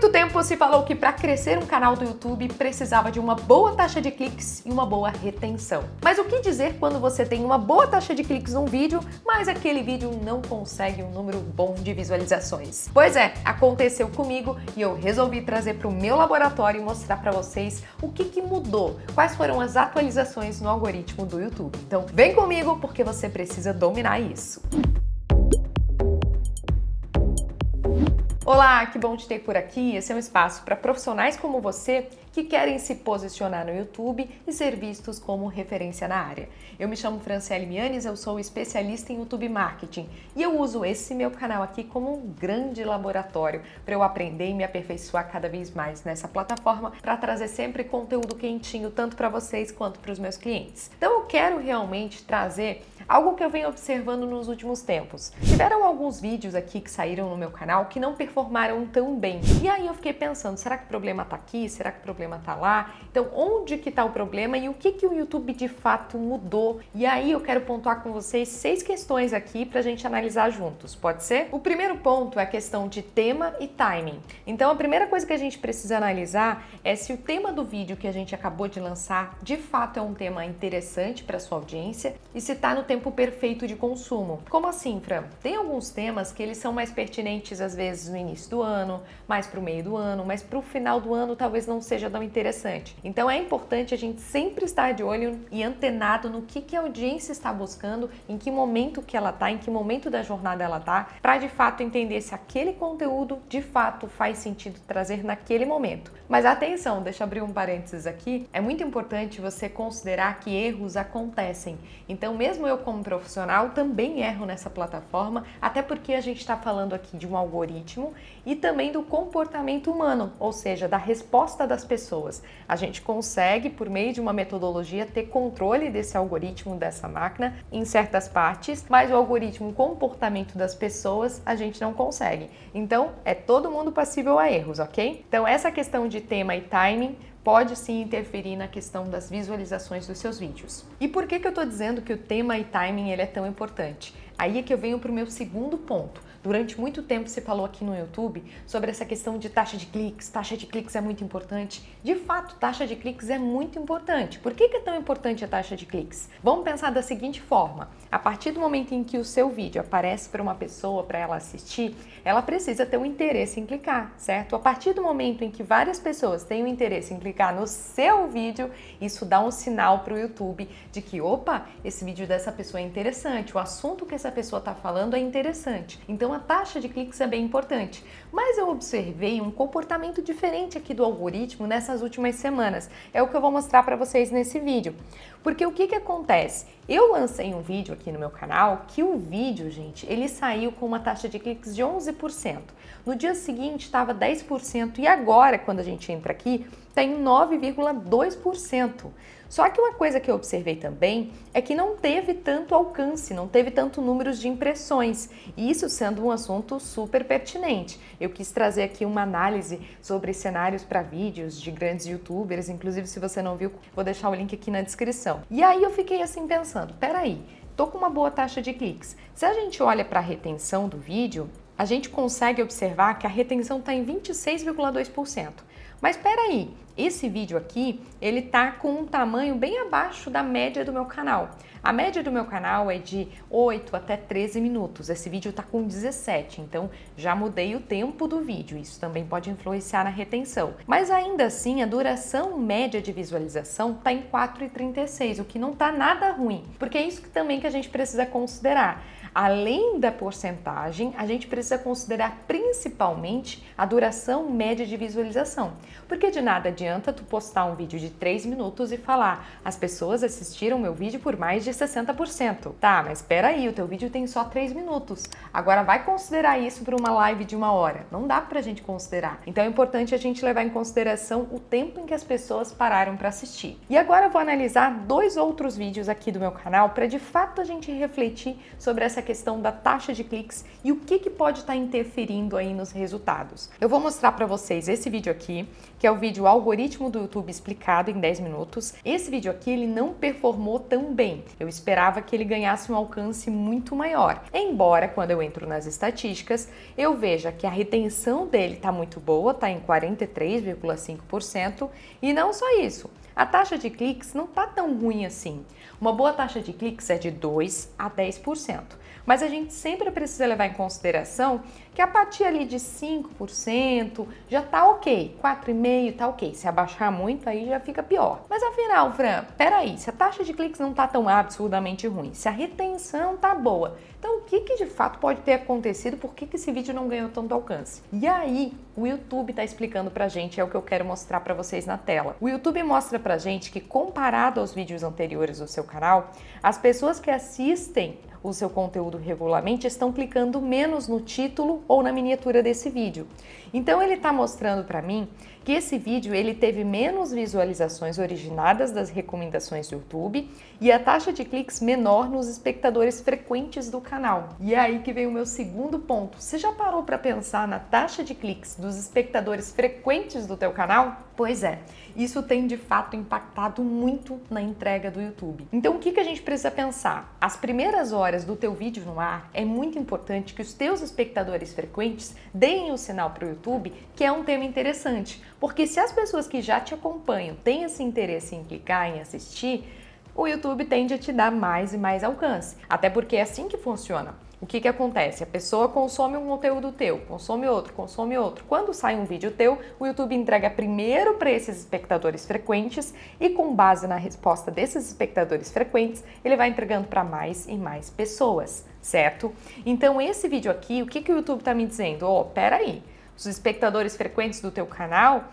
muito tempo se falou que para crescer um canal do YouTube precisava de uma boa taxa de cliques e uma boa retenção. Mas o que dizer quando você tem uma boa taxa de cliques num vídeo, mas aquele vídeo não consegue um número bom de visualizações? Pois é, aconteceu comigo e eu resolvi trazer para o meu laboratório e mostrar para vocês o que mudou, quais foram as atualizações no algoritmo do YouTube. Então vem comigo porque você precisa dominar isso. Olá, que bom te ter por aqui. Esse é um espaço para profissionais como você que querem se posicionar no YouTube e ser vistos como referência na área. Eu me chamo Franciele Mianes, eu sou especialista em YouTube Marketing e eu uso esse meu canal aqui como um grande laboratório para eu aprender e me aperfeiçoar cada vez mais nessa plataforma para trazer sempre conteúdo quentinho tanto para vocês quanto para os meus clientes. Então eu quero realmente trazer algo que eu venho observando nos últimos tempos. Tiveram alguns vídeos aqui que saíram no meu canal que não performaram tão bem. E aí eu fiquei pensando, será que o problema tá aqui? Será que o problema tá lá? Então, onde que tá o problema e o que o YouTube de fato mudou? E aí eu quero pontuar com vocês 6 questões aqui pra gente analisar juntos, pode ser? O primeiro ponto é a questão de tema e timing. Então, a primeira coisa que a gente precisa analisar é se o tema do vídeo que a gente acabou de lançar de fato é um tema interessante para sua audiência e se tá no tempo perfeito de consumo. Como assim, Fran? Tem alguns temas que eles são mais pertinentes às vezes no início do ano, mais para o meio do ano, mas para o final do ano talvez não seja tão interessante. Então é importante a gente sempre estar de olho e antenado no que a audiência está buscando, em que momento que ela está, em que momento da jornada ela está, para de fato entender se aquele conteúdo de fato faz sentido trazer naquele momento. Mas atenção, deixa eu abrir um parênteses aqui, é muito importante você considerar que erros acontecem. Então mesmo eu como profissional também erro nessa plataforma, até porque a gente está falando aqui de um algoritmo e também do comportamento humano, ou seja, da resposta das pessoas. A gente consegue, por meio de uma metodologia, ter controle desse algoritmo, dessa máquina, em certas partes, mas o algoritmo, o comportamento das pessoas, a gente não consegue. Então, é todo mundo passível a erros, ok? Então, essa questão de tema e timing pode sim interferir na questão das visualizações dos seus vídeos. E por que eu estou dizendo que o tema e timing ele é tão importante? Aí é que eu venho para o meu segundo ponto. Durante muito tempo se falou aqui no YouTube sobre essa questão de taxa de cliques. Taxa de cliques é muito importante. De fato, taxa de cliques é muito importante. Por que é tão importante a taxa de cliques? Vamos pensar da seguinte forma. A partir do momento em que o seu vídeo aparece para uma pessoa, para ela assistir, ela precisa ter um interesse em clicar, certo? A partir do momento em que várias pessoas têm o interesse em clicar no seu vídeo, isso dá um sinal para o YouTube de que, opa, esse vídeo dessa pessoa é interessante, o assunto que essa pessoa está falando é interessante. Então, a taxa de cliques é bem importante. Mas eu observei um comportamento diferente aqui do algoritmo nessas últimas semanas. É o que eu vou mostrar para vocês nesse vídeo. Porque o que acontece? Eu lancei um vídeo aqui no meu canal que o vídeo, gente, ele saiu com uma taxa de cliques de 11%. No dia seguinte estava 10% e agora, quando a gente entra aqui, está em 9,2%. Só que uma coisa que eu observei também é que não teve tanto alcance, não teve tanto números de impressões, e isso sendo um assunto super pertinente. Eu quis trazer aqui uma análise sobre cenários para vídeos de grandes youtubers, inclusive se você não viu, vou deixar o link aqui na descrição. E aí eu fiquei assim pensando, peraí, tô com uma boa taxa de cliques. Se a gente olha para a retenção do vídeo, a gente consegue observar que a retenção está em 26,2%. Mas espera aí, esse vídeo aqui, ele tá com um tamanho bem abaixo da média do meu canal. A média do meu canal é de 8 até 13 minutos. Esse vídeo tá com 17, então já mudei o tempo do vídeo. Isso também pode influenciar na retenção. Mas ainda assim, a duração média de visualização tá em 4,36, o que não tá nada ruim, porque é isso também que a gente precisa considerar. Além da porcentagem, a gente precisa considerar principalmente a duração média de visualização. Porque de nada adianta tu postar um vídeo de 3 minutos e falar as pessoas assistiram meu vídeo por mais de 60%. Tá, mas espera aí, o teu vídeo tem só 3 minutos. Agora vai considerar isso para uma live de 1 hora. Não dá pra gente considerar. Então é importante a gente levar em consideração o tempo em que as pessoas pararam para assistir. E agora eu vou analisar 2 outros vídeos aqui do meu canal para de fato a gente refletir sobre essa questão da taxa de cliques e o que pode estar interferindo aí nos resultados. Eu vou mostrar para vocês esse vídeo aqui, que é o vídeo Algoritmo do YouTube explicado em 10 minutos. Esse vídeo aqui, ele não performou tão bem. Eu esperava que ele ganhasse um alcance muito maior. Embora, quando eu entro nas estatísticas, eu veja que a retenção dele está muito boa, está em 43,5%. E não só isso, a taxa de cliques não está tão ruim assim. Uma boa taxa de cliques é de 2 a 10%. Mas a gente sempre precisa levar em consideração que a partir ali de 5% já tá ok, 4,5% tá ok. Se abaixar muito, aí já fica pior. Mas afinal, Fran, peraí, se a taxa de cliques não tá tão absurdamente ruim, se a retenção tá boa, então o que de fato pode ter acontecido? Por que esse vídeo não ganhou tanto alcance? E aí, o YouTube tá explicando pra gente, é o que eu quero mostrar pra vocês na tela. O YouTube mostra pra gente que, comparado aos vídeos anteriores do seu canal, as pessoas que assistem o seu conteúdo regularmente estão clicando menos no título ou na miniatura desse vídeo. Então ele está mostrando para mim que esse vídeo ele teve menos visualizações originadas das recomendações do YouTube e a taxa de cliques menor nos espectadores frequentes do canal. E é aí que vem o meu segundo ponto. Você já parou para pensar na taxa de cliques dos espectadores frequentes do teu canal? Pois é, isso tem de fato impactado muito na entrega do YouTube. Então o que a gente precisa pensar? As primeiras horas do teu vídeo no ar é muito importante que os teus espectadores frequentes deem o sinal para o YouTube que é um tema interessante, porque se as pessoas que já te acompanham têm esse interesse em clicar, em assistir, o YouTube tende a te dar mais e mais alcance, até porque é assim que funciona. O que acontece? A pessoa consome um conteúdo teu, consome outro, consome outro. Quando sai um vídeo teu, o YouTube entrega primeiro para esses espectadores frequentes e, com base na resposta desses espectadores frequentes, ele vai entregando para mais e mais pessoas, certo? Então, esse vídeo aqui, o que o YouTube está me dizendo? Peraí, os espectadores frequentes do teu canal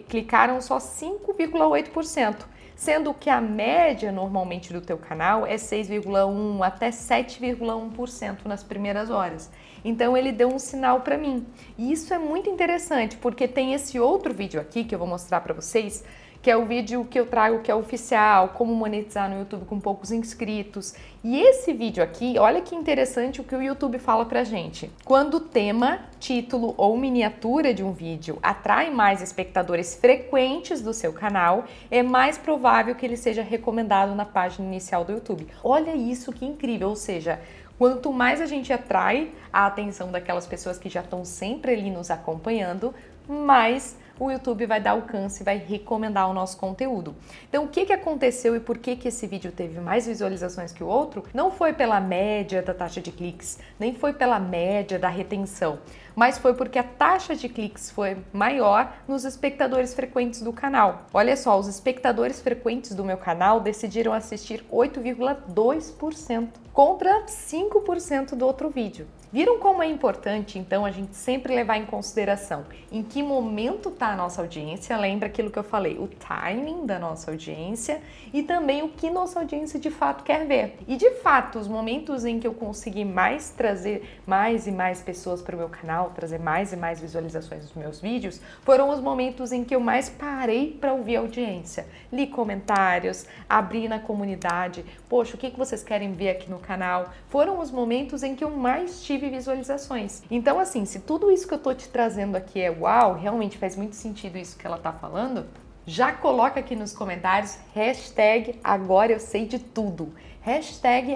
clicaram só 5,8%. Sendo que a média normalmente do teu canal é 6,1% até 7,1% nas primeiras horas. Então ele deu um sinal para mim. E isso é muito interessante, porque tem esse outro vídeo aqui que eu vou mostrar para vocês, que é o vídeo que eu trago que é oficial, como monetizar no YouTube com poucos inscritos. E esse vídeo aqui, olha que interessante o que o YouTube fala pra gente. Quando o tema, título ou miniatura de um vídeo atrai mais espectadores frequentes do seu canal, é mais provável que ele seja recomendado na página inicial do YouTube. Olha isso que incrível, ou seja, quanto mais a gente atrai a atenção daquelas pessoas que já estão sempre ali nos acompanhando, mais o YouTube vai dar alcance e vai recomendar o nosso conteúdo. Então, o que aconteceu e por que esse vídeo teve mais visualizações que o outro? Não foi pela média da taxa de cliques, nem foi pela média da retenção, mas foi porque a taxa de cliques foi maior nos espectadores frequentes do canal. Olha só, os espectadores frequentes do meu canal decidiram assistir 8,2% contra 5% do outro vídeo. Viram como é importante, então, a gente sempre levar em consideração em que momento está a nossa audiência, lembra aquilo que eu falei, o timing da nossa audiência e também o que nossa audiência de fato quer ver. E de fato, os momentos em que eu consegui mais trazer mais e mais pessoas para o meu canal, trazer mais e mais visualizações dos meus vídeos, foram os momentos em que eu mais parei para ouvir a audiência. Li comentários, abri na comunidade, poxa, o que vocês querem ver aqui no canal? Foram os momentos em que eu mais tive visualizações. Então, assim, se tudo isso que eu tô te trazendo aqui é uau, realmente faz muito sentido isso que ela tá falando, já coloca aqui nos comentários #agora eu sei de tudo.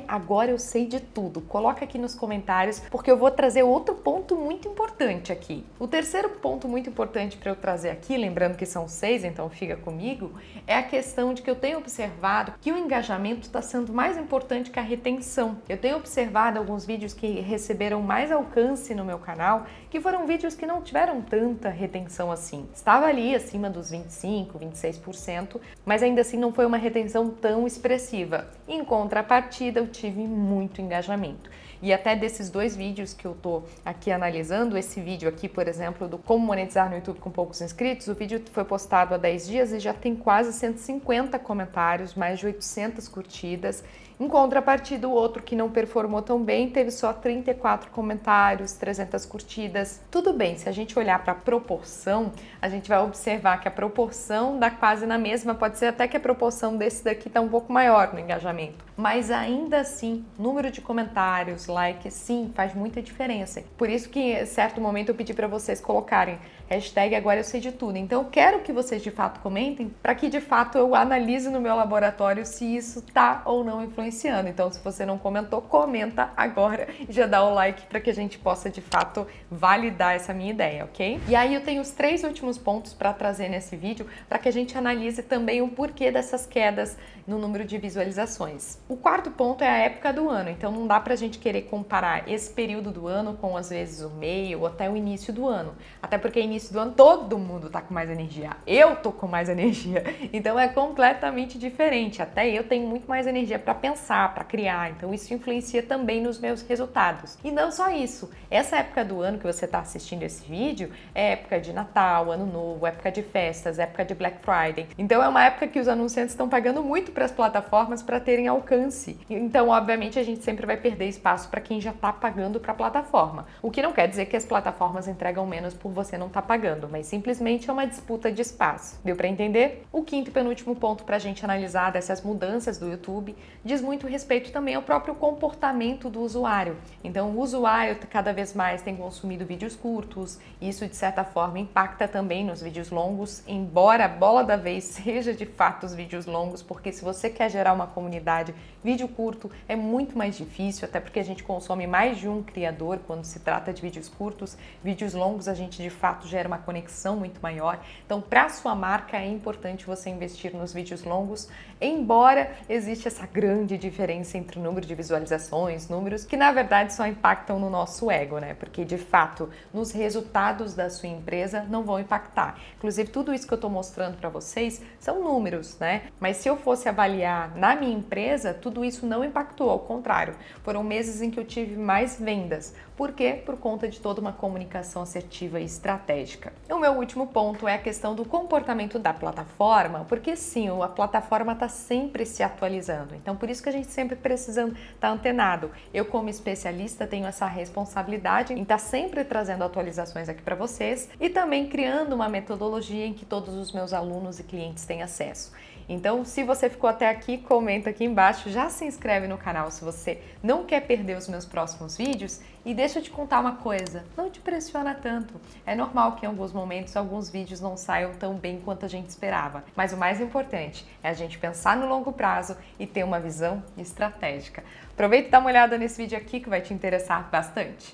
#agora eu sei de tudo. Coloca aqui nos comentários, porque eu vou trazer outro ponto muito importante aqui. O terceiro ponto muito importante para eu trazer aqui, lembrando que são 6, então fica comigo, é a questão de que eu tenho observado que o engajamento está sendo mais importante que a retenção. Eu tenho observado alguns vídeos que receberam mais alcance no meu canal, que foram vídeos que não tiveram tanta retenção assim. Estava ali acima dos 25%, 26%, mas ainda assim não foi uma retenção tão expressiva. Em contrapartida, eu tive muito engajamento. E até desses 2 vídeos que eu tô aqui analisando, esse vídeo aqui, por exemplo, do como monetizar no YouTube com poucos inscritos, o vídeo foi postado há 10 dias e já tem quase 150 comentários, mais de 800 curtidas. Em contrapartida, o outro que não performou tão bem teve só 34 comentários, 300 curtidas. Tudo bem, se a gente olhar para a proporção, a gente vai observar que a proporção dá quase na mesma, pode ser até que a proporção desse daqui está um pouco maior no engajamento. Mas ainda assim, número de comentários, likes, sim, faz muita diferença. Por isso que em certo momento eu pedi para vocês colocarem hashtag agora eu sei de tudo. Então eu quero que vocês de fato comentem para que de fato eu analise no meu laboratório se isso tá ou não influenciando. Então se você não comentou, comenta agora e já dá o like para que a gente possa de fato validar essa minha ideia, ok? E aí eu tenho os 3 últimos pontos para trazer nesse vídeo para que a gente analise também o porquê dessas quedas no número de visualizações. O quarto ponto é a época do ano, então não dá pra gente querer comparar esse período do ano com às vezes o meio ou até o início do ano. Até porque início do ano todo mundo tá com mais energia. Eu tô com mais energia. Então é completamente diferente. Até eu tenho muito mais energia para pensar, para criar. Então isso influencia também nos meus resultados. E não só isso. Essa época do ano que você tá assistindo esse vídeo é época de Natal, Ano Novo, época de festas, época de Black Friday. Então é uma época que os anunciantes estão pagando muito para as plataformas para terem alcance. Então, obviamente, a gente sempre vai perder espaço para quem já está pagando para a plataforma. O que não quer dizer que as plataformas entregam menos por você não estar pagando, mas simplesmente é uma disputa de espaço. Deu para entender? O quinto e penúltimo ponto para a gente analisar dessas mudanças do YouTube diz muito respeito também ao próprio comportamento do usuário. Então, o usuário cada vez mais tem consumido vídeos curtos, isso de certa forma impacta também nos vídeos longos, embora a bola da vez seja de fato os vídeos longos, porque se você quer gerar uma comunidade, vídeo curto é muito mais difícil, até porque a gente consome mais de um criador quando se trata de vídeos curtos. Vídeos longos a gente de fato gera uma conexão muito maior. Então, para sua marca é importante você investir nos vídeos longos, embora existe essa grande diferença entre o número de visualizações, números que na verdade só impactam no nosso ego, né? Porque de fato, nos resultados da sua empresa não vão impactar. Inclusive, tudo isso que eu estou mostrando para vocês são números, né? Mas se eu fosse avaliar na minha empresa, tudo isso não impactou, ao contrário. Foram meses em que eu tive mais vendas. Por quê? Por conta de toda uma comunicação assertiva e estratégica. O meu último ponto é a questão do comportamento da plataforma, porque sim, a plataforma está sempre se atualizando. Então, por isso que a gente sempre precisa estar antenado. Eu, como especialista, tenho essa responsabilidade em estar sempre trazendo atualizações aqui para vocês e também criando uma metodologia em que todos os meus alunos e clientes têm acesso. Então, se você ficou até aqui, comenta aqui embaixo, já se inscreve no canal se você não quer perder os meus próximos vídeos e deixa eu te contar uma coisa, não te pressiona tanto. É normal que em alguns momentos alguns vídeos não saiam tão bem quanto a gente esperava, mas o mais importante é a gente pensar no longo prazo e ter uma visão estratégica. Aproveita e dá uma olhada nesse vídeo aqui que vai te interessar bastante.